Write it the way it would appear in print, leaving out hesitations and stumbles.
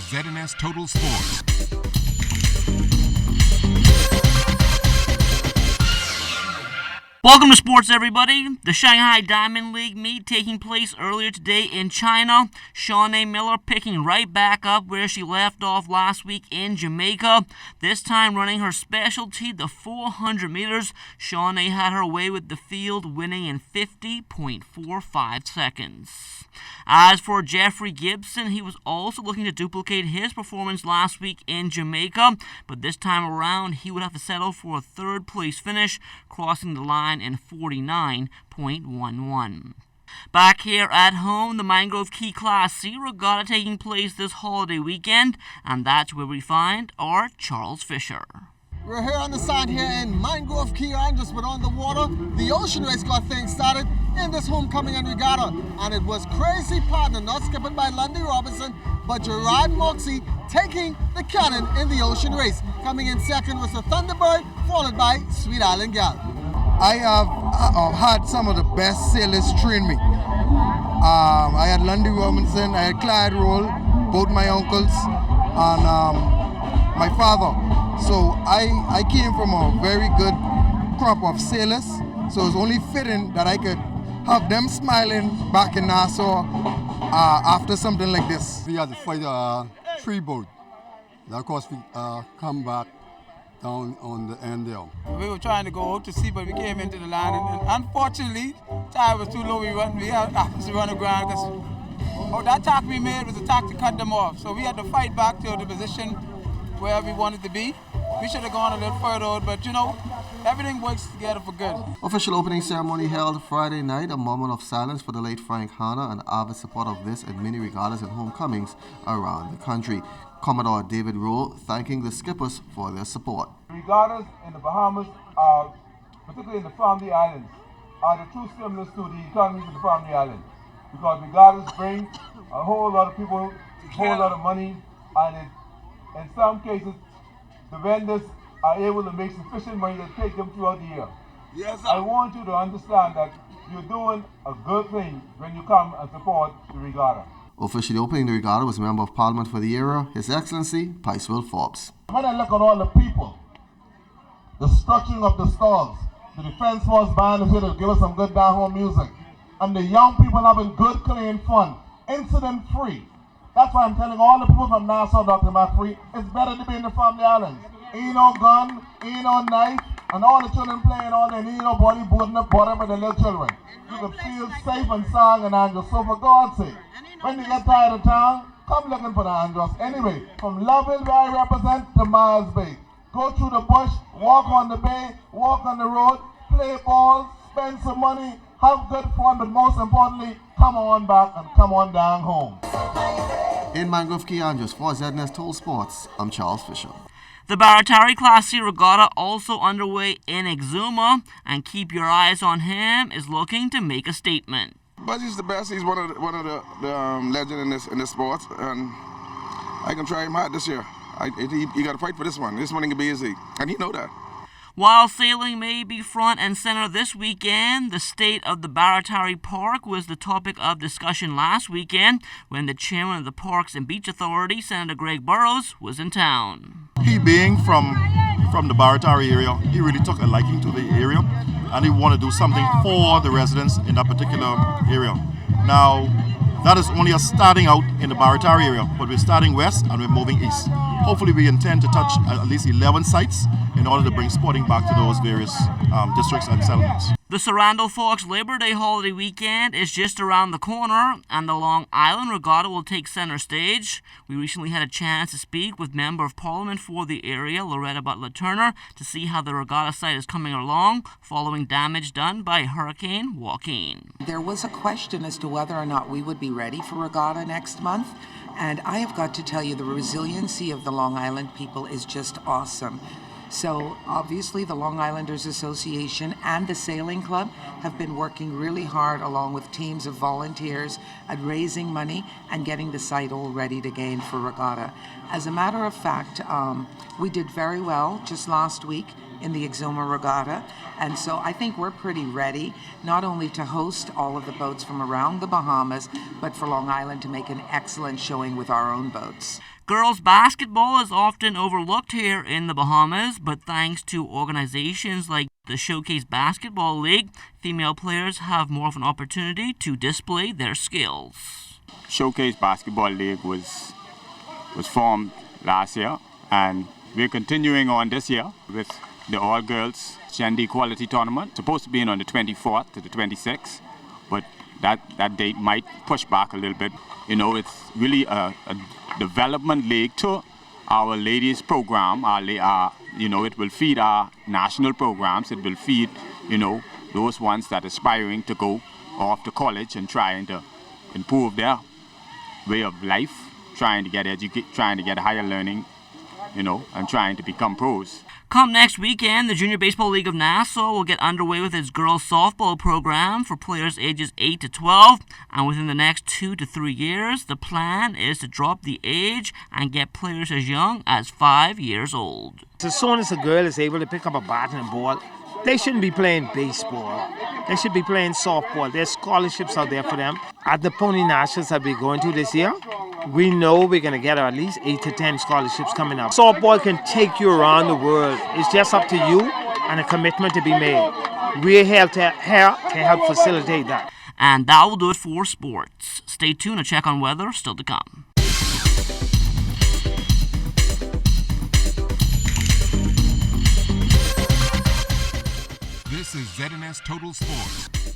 ZNS Total Sports. Welcome to sports, everybody. The Shanghai Diamond League meet taking place earlier today in China. Shawnee Miller picking right back up where she left off last week in Jamaica. This time running her specialty, the 400 meters. Shawnee had her way with the field, winning in 50.45 seconds. As for Jeffrey Gibson, he was also looking to duplicate his performance last week in Jamaica, but this time around he would have to settle for a third-place finish, crossing the line in 49.11. Back here at home, the Mangrove Key Class C Regatta taking place this holiday weekend, and that's where we find our Charles Fisher. We're here on the sand here in Mangrove Key Angels, but on the water, the ocean race got things started in this homecoming and regatta, and it was crazy partner, not skipping by Lundy Robinson, but Gerard Moxie taking the cannon in the ocean race. Coming in second was the Thunderbird, followed by Sweet Island Gal. I have had some of the best sailors train me. I had Lundy Robinson, I had Clyde Roll, both my uncles, and my father. So I came from a very good crop of sailors, so it's only fitting that I could have them smiling back in Nassau after something like this. We had to fight a tree boat. And of course, we come back down on the end there. We were trying to go out to sea, but we came into the land, and unfortunately, tide was too low. We had to run aground because that tack we made was a tack to cut them off. So we had to fight back to the position where we wanted to be. We should have gone a little further, but everything works together for good. Official opening ceremony held Friday night, a moment of silence for the late Frank Hanna, an avid supporter of this and many regattas and homecomings around the country. Commodore David Rowe thanking the skippers for their support. Regattas in the Bahamas, particularly in the Family Islands, are the true stimulus to the economies of the Family Islands, because regattas bring a whole lot of people, a whole lot of money, and in some cases, the vendors are able to make sufficient money to take them throughout the year. Yes, sir. I want you to understand that you're doing a good thing when you come and support the regatta. Officially opening the regatta was Member of Parliament for the era, His Excellency Picewell Forbes. When I look at all the people, the structuring of the stalls, the Defense Force band is here to give us some good down-home music, and the young people having good, clean fun, incident-free. That's why I'm telling all the people from Nassau, Dr. Macfree, it's better to be in the Family Islands. Ain't no gun, ain't no knife, and all the children playing all they need nobody boarding up whatever the little children. You can feel safe and sound and angels. So for God's sake, when you get tired of town, come looking for the angels. Anyway, from Lovell where I represent to Miles Bay. Go through the bush, walk on the bay, walk on the road, play ball, spend some money, have good fun, but most importantly, come on back and come on down home. In Mangrove Key Angels for ZNS Total Sports, I'm Charles Fisher. The Baratari Class C Regatta also underway in Exuma, and keep your eyes on him, is looking to make a statement. Buzzy's the best. He's one of the legends in this sport, and I can try him hard this year. He got to fight for this one. This one ain't gonna be easy, and he know that. While sailing may be front and center this weekend, the state of the Baratari Park was the topic of discussion last weekend when the chairman of the Parks and Beach Authority, Senator Greg Burrows, was in town. He being from the Baratari area, he really took a liking to the area, and he wanted to do something for the residents in that particular area. Now, that is only us starting out in the Baratari area, but we're starting west and we're moving east. Hopefully we intend to touch at least 11 sites in order to bring sporting back to those various districts and settlements. The Sarandal Forks Labor Day holiday weekend is just around the corner, and the Long Island Regatta will take center stage. We recently had a chance to speak with Member of Parliament for the area, Loretta Butler Turner, to see how the regatta site is coming along following damage done by Hurricane Joaquin. There was a question as to whether or not we would be ready for regatta next month, and I have got to tell you the resiliency of the Long Island people is just awesome. So obviously the Long Islanders Association and the Sailing Club have been working really hard along with teams of volunteers at raising money and getting the site all ready to gain for regatta. As a matter of fact, we did very well just last week in the Exuma Regatta. And so I think we're pretty ready, not only to host all of the boats from around the Bahamas, but for Long Island to make an excellent showing with our own boats. Girls basketball is often overlooked here in the Bahamas, but thanks to organizations like the Showcase Basketball League, female players have more of an opportunity to display their skills. Showcase Basketball League was formed last year, and we're continuing on this year with the all-girls gender equality tournament. Supposed to be on the 24th to the 26th, but that date might push back a little bit. You know, it's really a development league to our ladies program. You know, it will feed our national programs. It will feed, you know, those ones that are aspiring to go off to college and trying to improve their way of life, trying to get higher learning, you know, and trying to become pros. Come next weekend, the Junior Baseball League of Nassau will get underway with its girls softball program for players ages 8 to 12, and within the next 2 to 3 years, the plan is to drop the age and get players as young as 5 years old. As soon as a girl is able to pick up a bat and a ball, they shouldn't be playing baseball. They should be playing softball. There's scholarships out there for them. At the Pony Nationals that we're going to this year, we know we're going to get at least 8 to 10 scholarships coming up. Softball can take you around the world. It's just up to you and a commitment to be made. We're here to help facilitate that. And that will do it for sports. Stay tuned to check on weather still to come. This is ZNS Total Sports.